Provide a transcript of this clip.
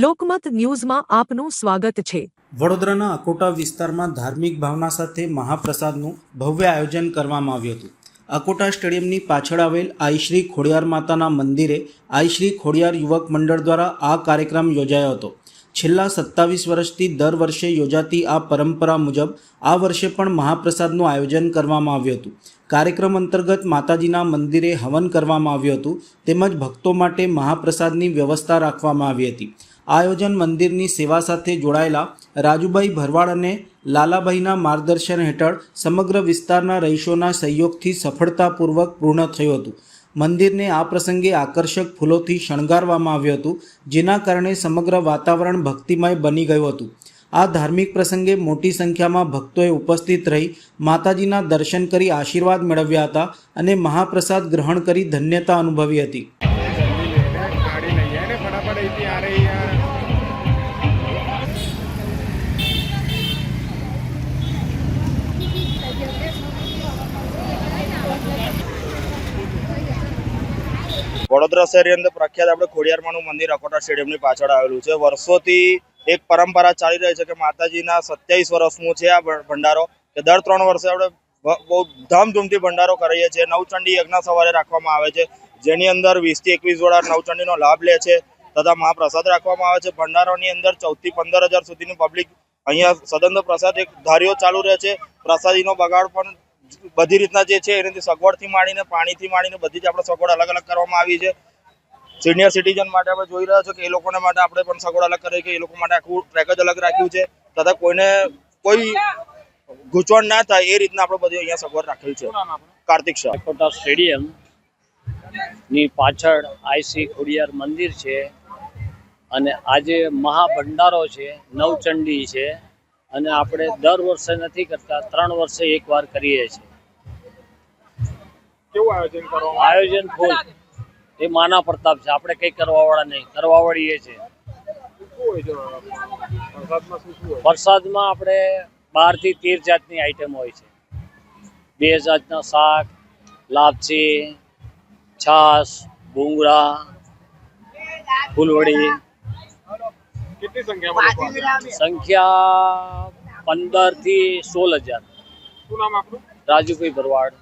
લોકમત ન્યૂઝમાં આપનું સ્વાગત છે। વડોદરાના અકોટા વિસ્તારમાં ધાર્મિક ભાવના સાથે મહાપ્રસાદનું ભવ્ય આયોજન કરવામાં આવ્યું હતું। અકોટા સ્ટેડિયમની પાછળ આવેલ આઈ શ્રી ખોડિયાર માતાના મંદિરે આઈ શ્રી ખોડિયાર યુવક મંડળ દ્વારા આ કાર્યક્રમ યોજાયો હતો। છેલ્લા 27 વર્ષથી દર વર્ષે યોજાતી આ પરંપરા મુજબ આ વર્ષે પણ મહાપ્રસાદનું આયોજન કરવામાં આવ્યું હતું। કાર્યક્રમ અંતર્ગત માતાજીના મંદિરે હવન કરવામાં આવ્યું હતું તેમજ ભક્તો માટે મહાપ્રસાદની વ્યવસ્થા રાખવામાં આવી હતી। આયોજન મંદિરની સેવા સાથે જોડાયેલા રાજુભાઈ ભરવાડ અને લાલાભાઈના માર્ગદર્શન હેઠળ સમગ્ર વિસ્તારના રહીશોના સહયોગથી સફળતાપૂર્વક પૂર્ણ થયું હતું। મંદિરને આ પ્રસંગે આકર્ષક ફૂલોથી શણગારવામાં આવ્યું હતું, જેના કારણે સમગ્ર વાતાવરણ ભક્તિમય બની ગયું હતું। આ ધાર્મિક પ્રસંગે મોટી સંખ્યામાં ભક્તોએ ઉપસ્થિત રહી માતાજીના દર્શન કરી આશીર્વાદ મેળવ્યા હતા અને મહાપ્રસાદ ગ્રહણ કરી ધન્યતા અનુભવી હતી। વડોદરા શહેરની અંદર પ્રખ્યાત આપણે ખોડિયારમાંનું મંદિર અકોટા સ્ટેડિયમની પાછળ આવેલું છે। વર્ષોથી એક પરંપરા ચાલી રહી છે કે માતાજીના 27 વર્ષનું છે આ ભંડારો, કે દર 3 વર્ષે આપણે બહુ ધામધૂમથી ભંડારો કરીએ છીએ। નવચંડી યજ્ઞ સવારે રાખવામાં આવે છે, જેની અંદર 20 થી 21 જોડા નવચંડીનો લાભ લે છે તથા મહાપ્રસાદ રાખવામાં આવે છે। ભંડારોની અંદર 14 થી 15 હજાર સુધીની પબ્લિક અહીંયા સદંતર પ્રસાદ એક ધારીઓ ચાલુ રહે છે। પ્રસાદીનો બગાડ પણ બધી રીતના જે છે એનાથી સગવડથી માંડીને પાણીથી માંડીને બધી જ આપણે સગવડ અલગ અલગ કરવામાં આવી છે। સિનિયર સિટીઝન માટે આપણે જોઈ રહ્યા છો કે એ લોકોને માટે આપણે પણ સગવડ અલગ કરી કે એ લોકો માટે આખું પેકેજ અલગ રાખ્યું છે તથા કોઈને કોઈ ગૂંચવણ ના થાય એ રીતના આપણે બધી અહીંયા સગવડ રાખેલ છે। કાર્તિક શાહ, અકોટા સ્ટેડિયમ ની પાછળ આઈ શ્રી ખોડિયાર મંદિર છે અને આજે મહાભંડારો છે, નવચંડી છે અને આપણે દર વર્ષે નથી કરતા, 3 વર્ષે એકવાર કરીએ છીએ। કેવું આયોજન કરવામાં આયોજન ફૂલ, એ માના પ્રતાપ છે, આપણે કંઈ કરવાવાળા નહીં, કરવાવાળીએ છે। પ્રસાદમાં આપણે 12 થી 13 જાતની આઈટમ હોય છે। 2 જાતના શાક, લાપસી, છાશ, ભૂંગળા, ફૂલવડી। કેટલી સંખ્યામાં સંખ્યા 15 થી 16 હજાર। શું નામ આપનું? રાજુભાઈ ભરવાડ।